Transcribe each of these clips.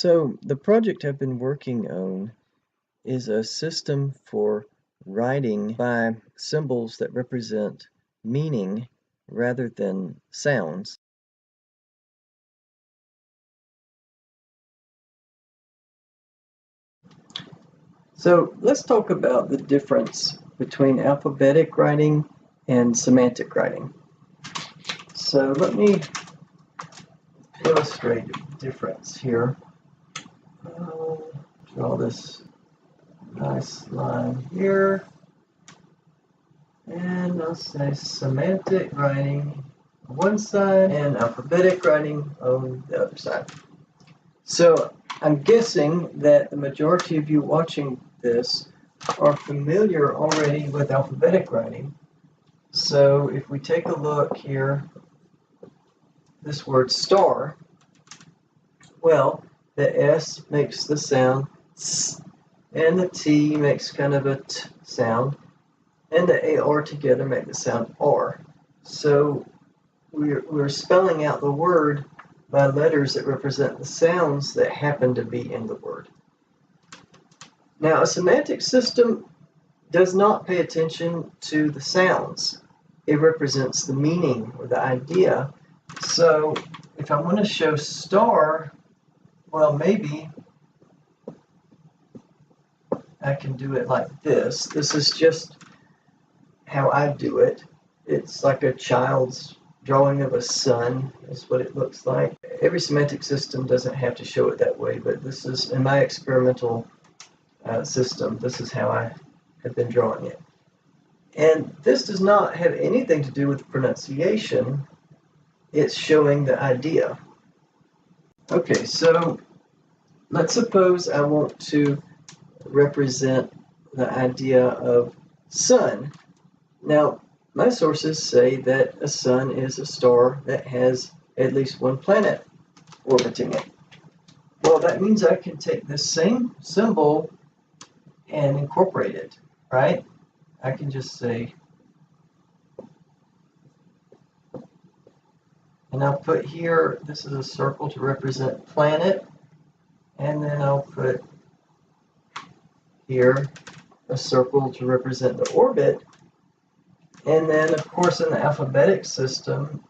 So the project I've been working on is a system for writing by symbols that represent meaning rather than sounds. So let's talk about the difference between alphabetic writing and semantic writing. So let me illustrate the difference here. Draw this nice line here, and I'll say semantic writing on one side and alphabetic writing on the other side. So I'm guessing that the majority of you watching this are familiar already with alphabetic writing. So if we take a look here, this word star, well, the S makes the sound S, and the T makes kind of a T sound, and the AR together make the sound R. So we're spelling out the word by letters that represent the sounds that happen to be in the word. Now, a semantic system does not pay attention to the sounds. It represents the meaning or the idea. So if I want to show star, well, maybe I can do it like this. This is just how I do it. It's like a child's drawing of a sun is what it looks like. Every semantic system doesn't have to show it that way, but this is, in my experimental system, this is how I have been drawing it. And this does not have anything to do with pronunciation. It's showing the idea. Okay, so let's suppose I want to represent the idea of sun. Now, my sources say that a sun is a star that has at least one planet orbiting it. Well, that means I can take this same symbol and incorporate it, right? I can just say, and I'll put here, this is a circle to represent planet, and then I'll put here a circle to represent the orbit. And then, of course, in the alphabetic system,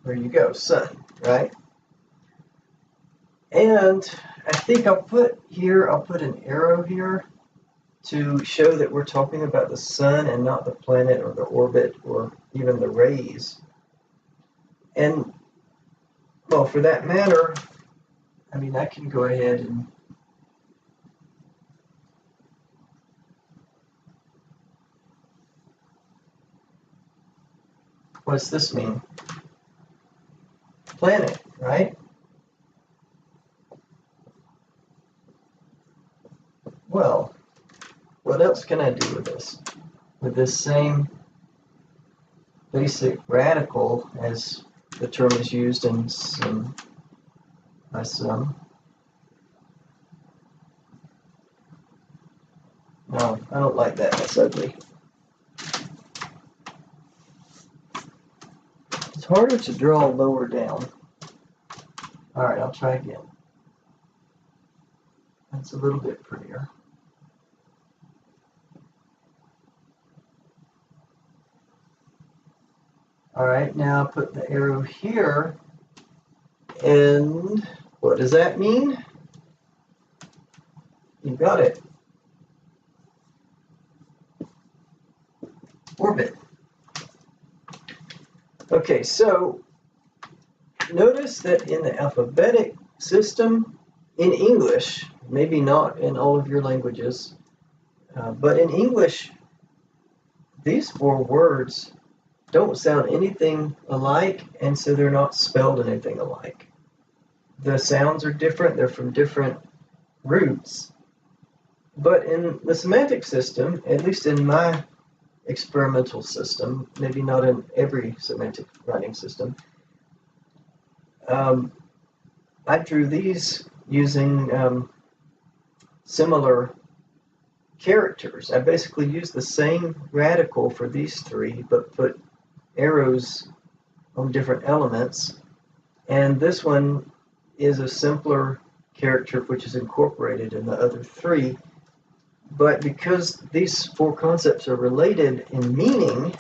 there you go, sun, right? And I think I'll put an arrow here to show that we're talking about the sun and not the planet or the orbit or even the rays. And, well, for that matter, I mean, I can go ahead and what does this mean? Planet, right? Well, what else can I do with this? With this same basic radical, as the term is used in by some. No, I don't like that. That's ugly. It's harder to draw lower down. All right, I'll try again. That's a little bit prettier. All right, now I'll put the arrow here. And what does that mean? You got it. Orbit. Okay, so notice that in the alphabetic system, in English, maybe not in all of your languages, but in English, these four words don't sound anything alike, and so they're not spelled anything alike. The sounds are different, they're from different roots. But in the semantic system, at least in my experimental system, maybe not in every semantic writing system, I drew these using similar characters. I basically used the same radical for these three, but put arrows on different elements. And this one is a simpler character which is incorporated in the other three. But because these four concepts are related in meaning,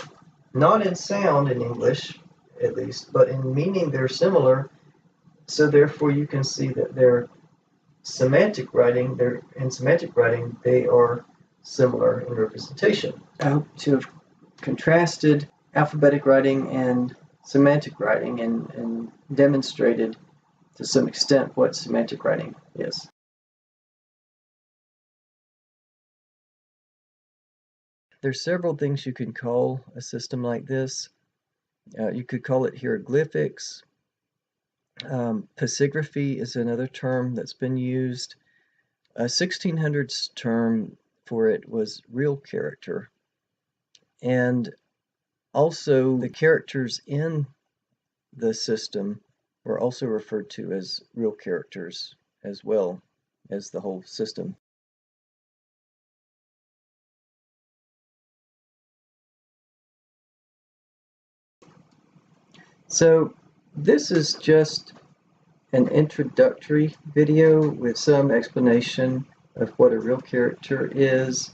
not in sound in English at least, but in meaning they're similar, so therefore you can see that in semantic writing they are similar in representation. I hope to have contrasted alphabetic writing and semantic writing and demonstrated to some extent what semantic writing is. There's several things you can call a system like this. You could call it hieroglyphics. Pasigraphy is another term that's been used. A 1600s term for it was real character. And also the characters in the system were also referred to as real characters as well as the whole system. So this is just an introductory video with some explanation of what a real character is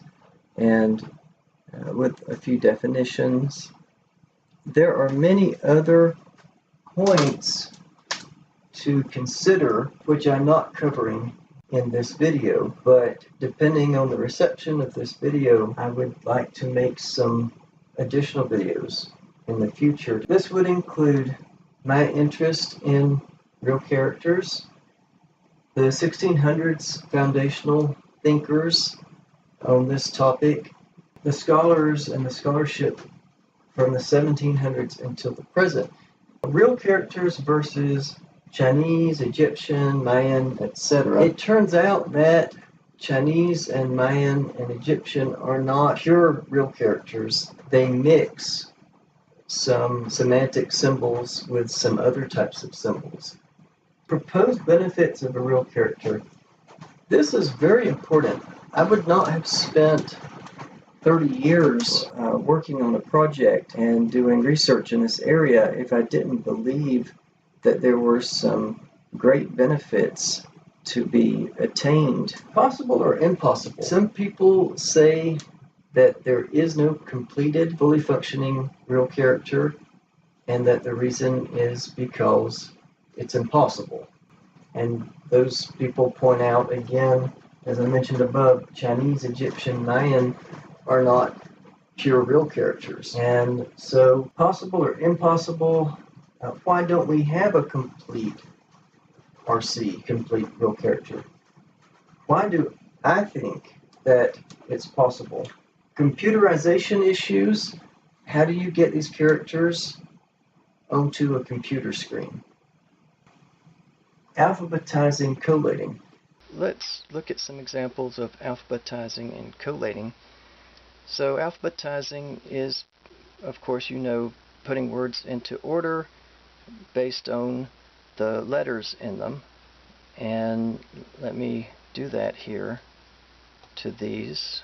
and with a few definitions. There are many other points to consider which I'm not covering in this video, but depending on the reception of this video, I would like to make some additional videos in the future. This would include my interest in real characters, the 1600s foundational thinkers on this topic, the scholars and the scholarship from the 1700s until the present. Real characters versus Chinese, Egyptian, Mayan, etc. It turns out that Chinese and Mayan and Egyptian are not pure real characters. They mix some semantic symbols with some other types of symbols. Proposed benefits of a real character. This is very important. I would not have spent 30 years working on a project and doing research in this area if I didn't believe that there were some great benefits to be attained. Possible or impossible? Some people say that there is no completed, fully functioning real character, and that the reason is because it's impossible. And those people point out, again, as I mentioned above, Chinese, Egyptian, Mayan are not pure real characters. And so, possible or impossible, why don't we have a complete RC, complete real character? Why do I think that it's possible? Computerization issues. How do you get these characters onto a computer screen? Alphabetizing collating. Let's look at some examples of alphabetizing and collating. So alphabetizing is, of course, putting words into order based on the letters in them. And let me do that here to these.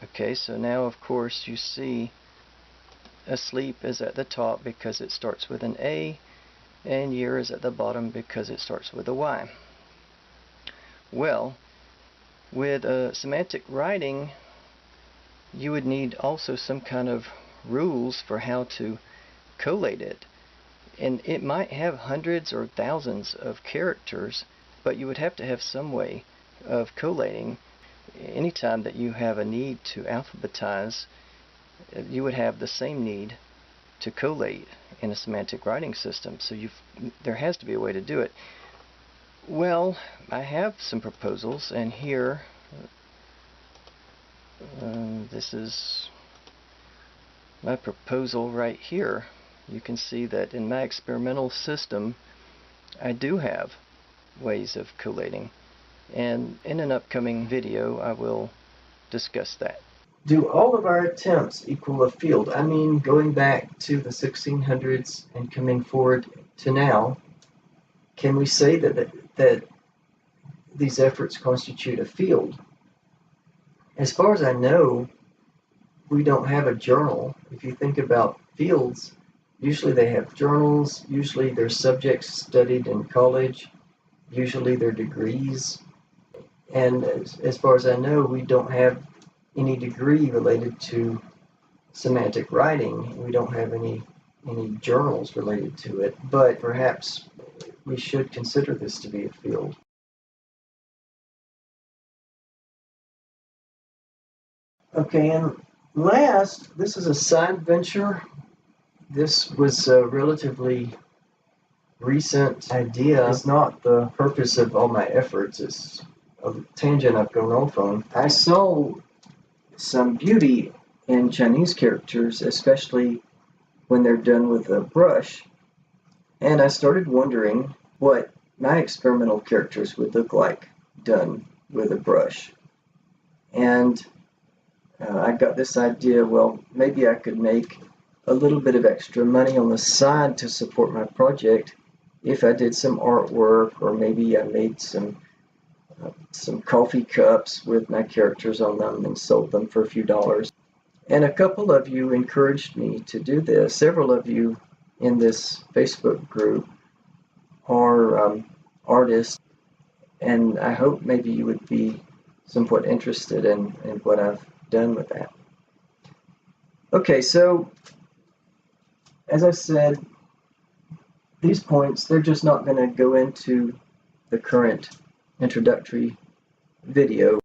Okay, so now of course you see asleep is at the top because it starts with an A, and year is at the bottom because it starts with a Y. Well, with semantic writing, you would need also some kind of rules for how to collate it. And it might have hundreds or thousands of characters, but you would have to have some way of collating. Anytime that you have a need to alphabetize, you would have the same need to collate in a semantic writing system. So there has to be a way to do it. Well, I have some proposals, and here, this is my proposal right here. You can see that in my experimental system, I do have ways of collating. And in an upcoming video, I will discuss that. Do all of our attempts equal a field? I mean, going back to the 1600s and coming forward to now, can we say that these efforts constitute a field? As far as I know, we don't have a journal. If you think about fields, Usually they have journals, usually they're subjects studied in college, usually they're degrees. And as far as I know, we don't have any degree related to semantic writing. We don't have any journals related to it, but perhaps we should consider this to be a field. Okay, and last, this is a side venture. This was a relatively recent idea. It's not the purpose of all my efforts. It's a tangent I've gone off on. I saw some beauty in Chinese characters, especially when they're done with a brush, and I started wondering what my experimental characters would look like done with a brush. And I got this idea, well, maybe I could make a little bit of extra money on the side to support my project if I did some artwork, or maybe I made some coffee cups with my characters on them and sold them for a few dollars. And a couple of you encouraged me to do this. Several of you in this Facebook group are artists, and I hope maybe you would be somewhat interested in what I've done with that. Okay, so as I said, these points, they're just not going to go into the current introductory video.